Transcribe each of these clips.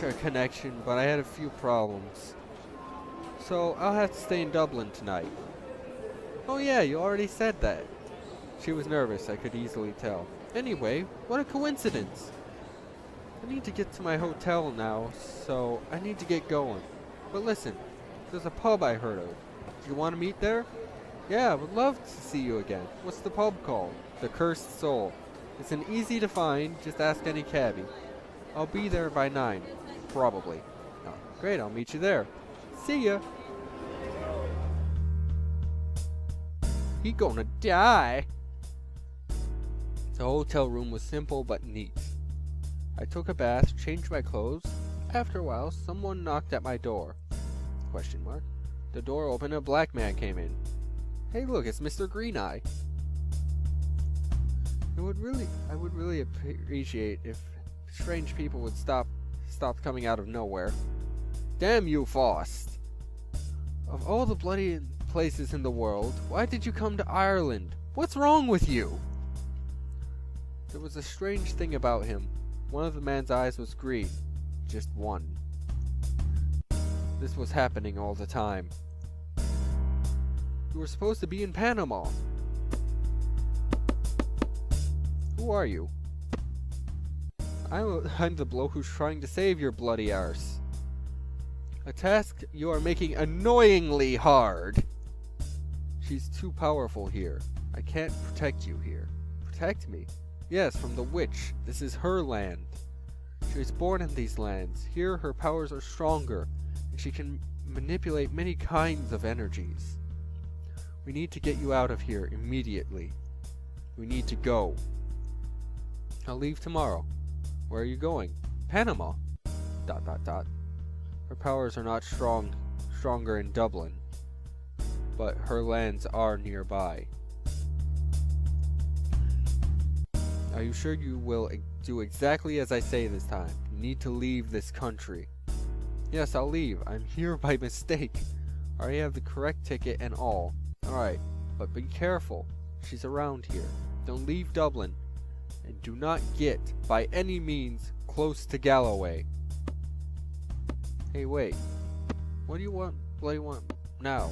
connection, but I had a few problems. So I'll have to stay in Dublin tonight. Oh yeah, you already said that. She was nervous, I could easily tell. Anyway, what a coincidence. I need to get to my hotel now, so I need to get going. But listen, there's a pub I heard of. Do you want to meet there? Yeah, I would love to see you again. What's the pub called? The Cursed Soul. It's an easy to find, just ask any cabbie. I'll be there by 9. Probably. Oh, great, I'll meet you there. See ya! He gonna die! The hotel room was simple but neat. I took a bath, changed my clothes. After a while, someone knocked at my door. Question mark. The door opened and a black man came in. Hey look, it's Mr. Green Eye. I would really appreciate if strange people would stop coming out of nowhere. Damn you, Faust! Of all the bloody places in the world, why did you come to Ireland? What's wrong with you? There was a strange thing about him. One of the man's eyes was green. Just one. This was happening all the time. You were supposed to be in Panama. Who are you? I'm the bloke who's trying to save your bloody arse. A task you are making annoyingly hard. She's too powerful here. I can't protect you here. Protect me? Yes, from the witch. This is her land. She was born in these lands. Here her powers are stronger, and she can manipulate many kinds of energies. We need to get you out of here immediately. We need to go. I'll leave tomorrow. Where are you going? Panama. ... Her powers are not stronger in Dublin, but her lands are nearby. Are you sure you will do exactly as I say this time? You need to leave this country. Yes, I'll leave. I'm here by mistake. I already have the correct ticket and all. Alright, but be careful. She's around here. Don't leave Dublin. And do not get, by any means, close to Galloway. Hey, wait. What do you want now?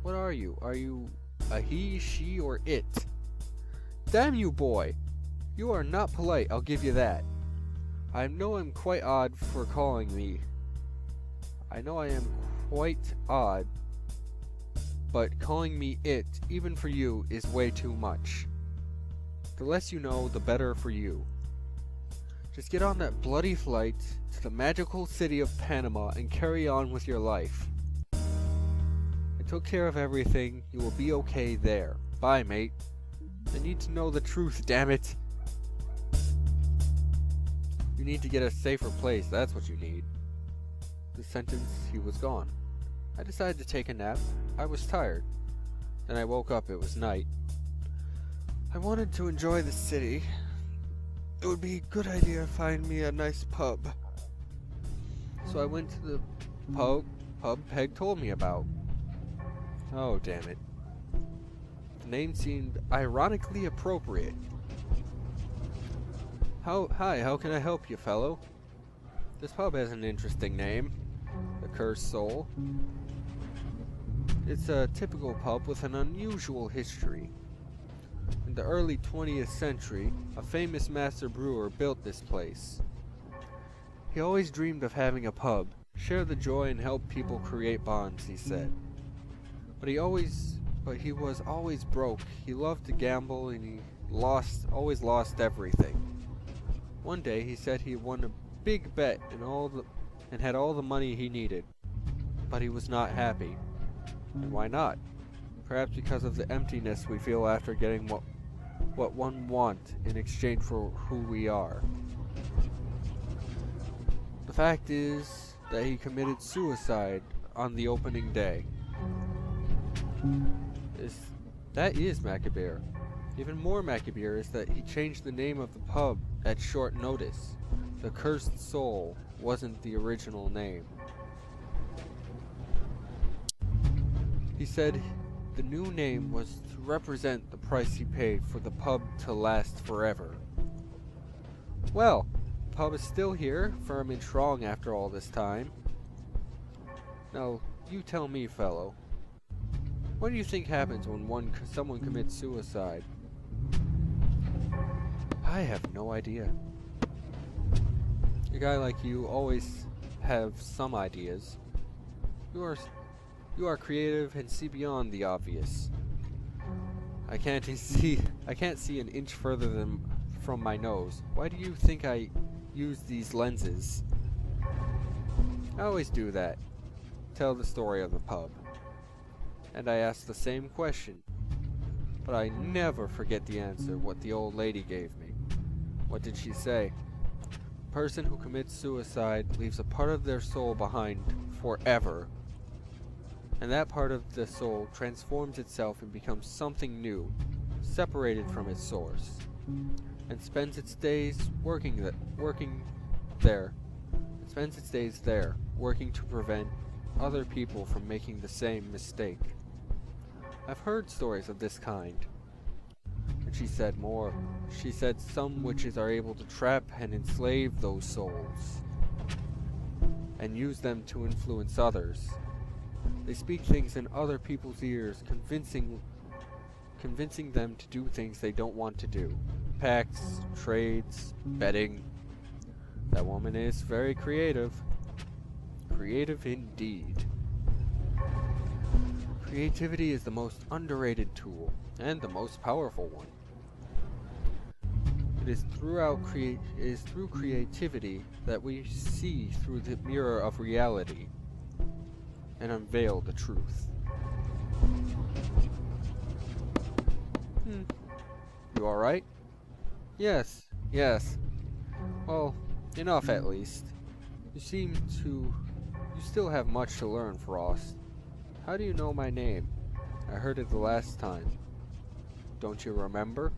What are you? Are you a he, she, or it? Damn you, boy! You are not polite, I'll give you that. I know I'm quite odd for calling me. I know I am quite odd, but calling me it, even for you, is way too much. The less you know, the better for you. Just get on that bloody flight to the magical city of Panama and carry on with your life. I took care of everything. You will be okay there. Bye, mate. I need to know the truth, damn it. You need to get a safer place, that's what you need. The sentence, he was gone. I decided to take a nap. I was tired. Then I woke up, it was night. I wanted to enjoy the city. It would be a good idea to find me a nice pub. So I went to the pub Peg told me about. Oh, damn it. The name seemed ironically appropriate. Hi, how can I help you, fellow? This pub has an interesting name. The Cursed Soul. It's a typical pub with an unusual history. In the early 20th century, a famous master brewer built this place. He always dreamed of having a pub, share the joy and help people create bonds, he said. But he was always broke. He loved to gamble and he always lost everything. One day he said he won a big bet and had all the money he needed. But he was not happy. And why not? Perhaps because of the emptiness we feel after getting what one wants in exchange for who we are. The fact is that he committed suicide on the opening day. That is macabre. Even more macabre is that he changed the name of the pub at short notice. The Cursed Soul wasn't the original name. He said the new name was to represent the price he paid for the pub to last forever. Well, pub is still here, firm and strong after all this time. Now, you tell me, fellow. What do you think happens when someone commits suicide? I have no idea. A guy like you always have some ideas. You are creative and see beyond the obvious. I can't see an inch further than from my nose. Why do you think I use these lenses? I always do that. Tell the story of the pub. And I ask the same question. But I never forget the answer what the old lady gave me. What did she say? A person who commits suicide leaves a part of their soul behind forever. And that part of the soul transforms itself and becomes something new, separated from its source, and spends its days working there, working to prevent other people from making the same mistake. I've heard stories of this kind. And she said more. She said some witches are able to trap and enslave those souls, and use them to influence others. They speak things in other people's ears, convincing them to do things they don't want to do. Pacts, trades, betting. That woman is very creative. Creative indeed. Creativity is the most underrated tool, and the most powerful one. It is through creativity that we see through the mirror of reality and unveil the truth. You alright? Yes. Well, enough at least. You still have much to learn, Frost. How do you know my name? I heard it the last time. Don't you remember?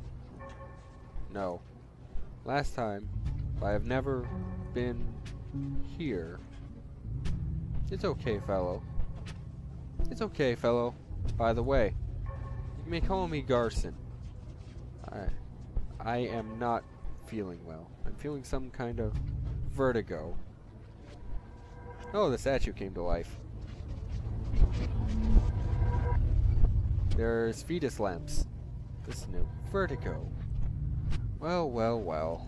No. Last time, but I have never been here. It's okay, fellow. By the way, you may call me Garson. I am not feeling well. I'm feeling some kind of vertigo. Oh, the statue came to life. There's fetus lamps. This is new. Vertigo. Well.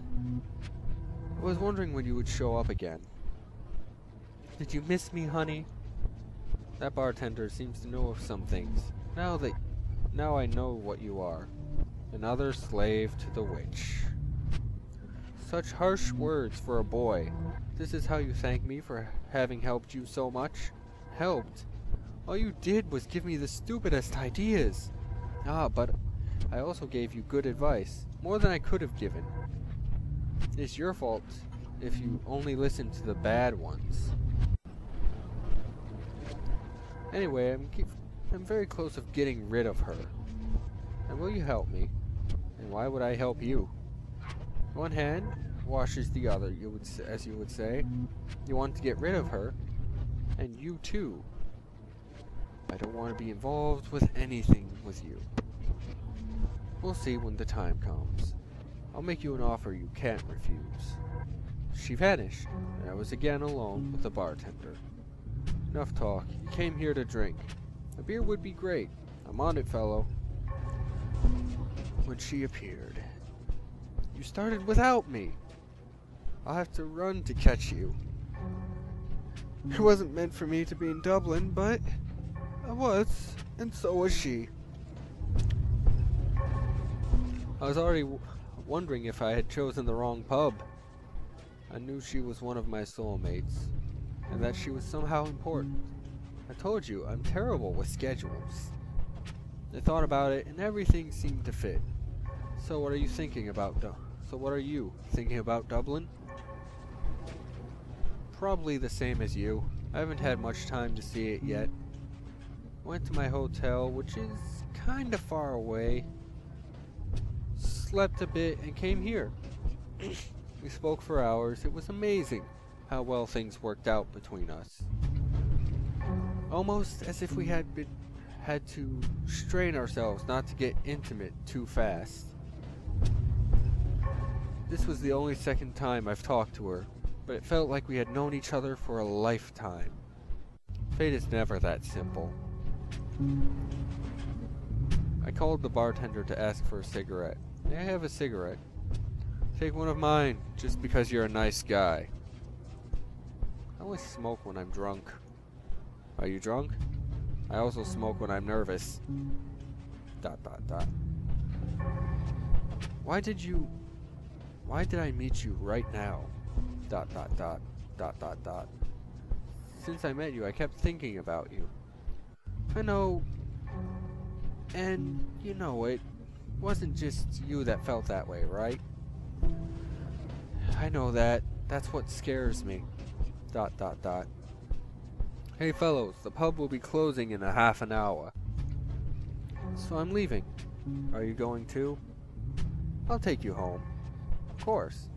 I was wondering when you would show up again. Did you miss me, honey? That bartender seems to know of some things. Now I know what you are. Another slave to the witch. Such harsh words for a boy. This is how you thank me for having helped you so much? Helped? All you did was give me the stupidest ideas. But I also gave you good advice. More than I could have given. It's your fault if you only listen to the bad ones. Anyway, I'm very close of getting rid of her. And will you help me? And why would I help you? One hand washes the other, as you would say. You want to get rid of her, and you too. I don't want to be involved with anything with you. We'll see when the time comes. I'll make you an offer you can't refuse. She vanished, and I was again alone with the bartender. Enough talk. You came here to drink. A beer would be great. I'm on it, fellow. When she appeared. You started without me. I'll have to run to catch you. It wasn't meant for me to be in Dublin, but I was, and so was she. I was already wondering if I had chosen the wrong pub. I knew she was one of my soulmates, and that she was somehow important. I told you, I'm terrible with schedules. I thought about it, and everything seemed to fit. So what are you thinking about, Dublin? Probably the same as you. I haven't had much time to see it yet. Went to my hotel, which is kinda far away. Slept a bit and came here. We spoke for hours. It was amazing how well things worked out between us. Almost as if we had to strain ourselves not to get intimate too fast. This was the only second time I've talked to her, but it felt like we had known each other for a lifetime. Fate is never that simple. I called the bartender to ask for a cigarette. May I have a cigarette? Take one of mine, just because you're a nice guy. I only smoke when I'm drunk. Are you drunk? I also smoke when I'm nervous. ... Why did I meet you right now? ... Since I met you, I kept thinking about you. I know, and you know it wasn't just you that felt that way, right? I know that. That's what scares me. ... Hey fellows, the pub will be closing in a half an hour. So I'm leaving. Are you going too? I'll take you home. Of course.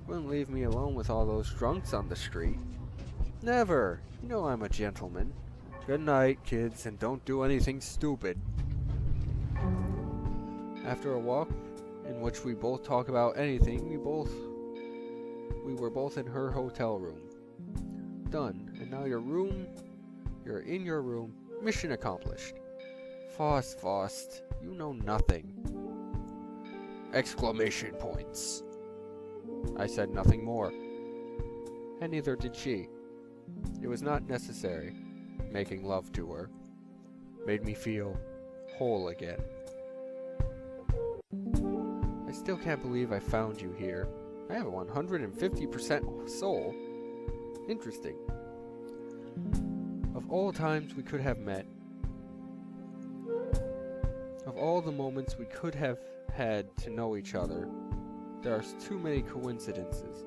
Wouldn't leave me alone with all those drunks on the street. Never. You know I'm a gentleman. Good night, kids, and don't do anything stupid. After a walk, in which we both talk about anything, we were both in her hotel room. Done. And now you're in your room. Mission accomplished. Faust, you know nothing. Exclamation points. I said nothing more. And neither did she. It was not necessary. Making love to her made me feel whole again. I still can't believe I found you here. I have a 150% soul. Interesting. Of all times we could have met, of all the moments we could have had to know each other, there are too many coincidences.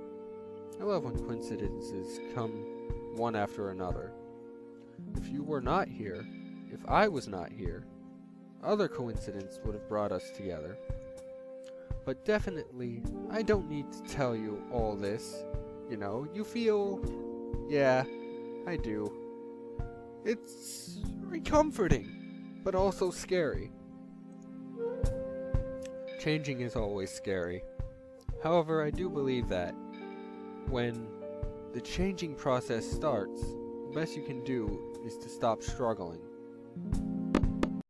I love when coincidences come one after another. If you were not here, if I was not here, other coincidence would have brought us together. But definitely, I don't need to tell you all this. You know, you feel... Yeah, I do. It's very comforting, but also scary. Changing is always scary. However, I do believe that when the changing process starts, the best you can do is to stop struggling.